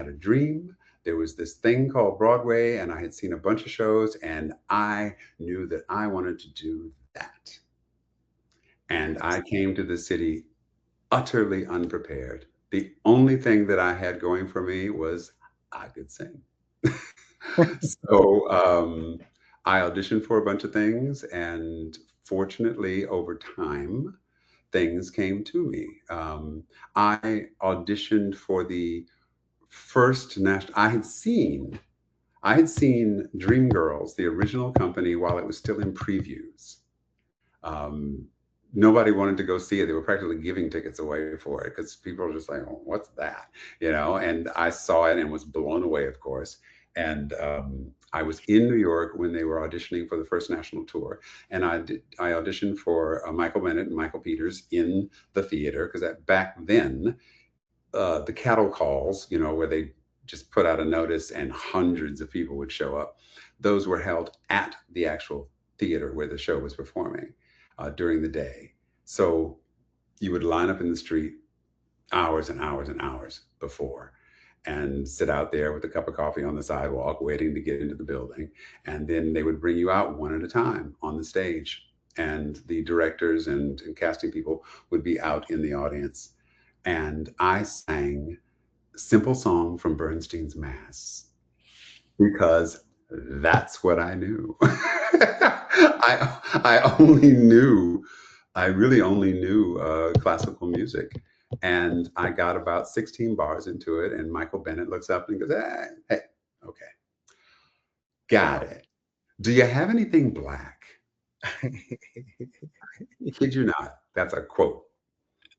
had a dream. There was this thing called Broadway, and I had seen a bunch of shows, and I knew that I wanted to do that. And I came to the city utterly unprepared. The only thing that I had going for me was I could sing. So I auditioned for a bunch of things, and fortunately, over time, things came to me. I auditioned for the first national. I had seen Dreamgirls, the original company, while it was still in previews. Um, Nobody wanted to go see it. They were practically giving tickets away for it because people were just like, "Oh, what's that?" You know. And I saw it and was blown away, of course. And I was in New York when they were auditioning for the first national tour, and I auditioned for Michael Bennett and Michael Peters in the theater because back then the cattle calls, you know, where they just put out a notice and hundreds of people would show up. Those were held at the actual theater where the show was performing during the day. So you would line up in the street hours and hours and hours before and sit out there with a cup of coffee on the sidewalk waiting to get into the building. And then they would bring you out one at a time on the stage. And the directors and casting people would be out in the audience. And I sang Simple Song from Bernstein's Mass because that's what I knew. I only knew, I really only knew classical music. And I got about 16 bars into it, and Michael Bennett looks up and goes, hey, okay, got it. Do you have anything black? Kid you not, that's a quote.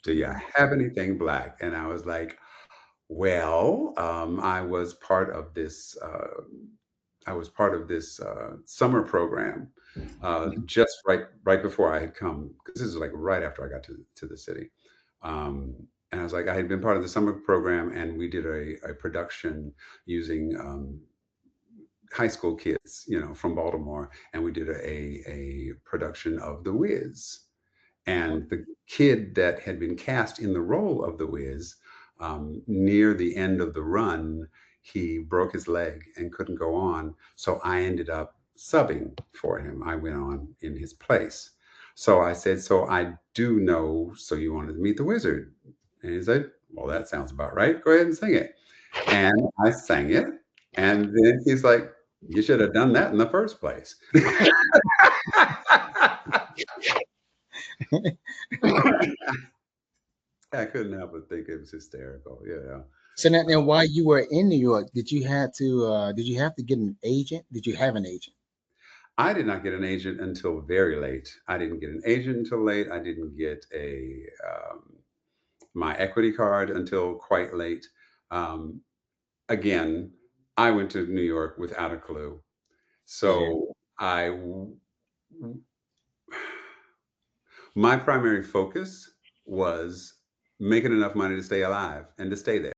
Do you have anything black? And I was like, well, I was part of this. I was part of this summer program just right before I had come, because this is like right after I got to the city. Um, and I was like, I had been part of the summer program, and we did a production using high school kids, you know, from Baltimore, and we did a production of The Wiz. And the kid that had been cast in the role of the Wiz, near the end of the run, he broke his leg and couldn't go on. So I ended up subbing for him. I went on in his place. So I said, so I do know, so you wanted to meet the wizard. And he said, well, that sounds about right. Go ahead and sing it. And I sang it. And then he's like, you should have done that in the first place. I couldn't help but think it was hysterical. Yeah. So now, while you were in New York, did you have to get an agent? Did you have an agent? I did not get an agent until very late. I didn't get an agent until late. I didn't get a my equity card until quite late. Um, Again, I went to New York without a clue. Yeah. So my primary focus was making enough money to stay alive and to stay there.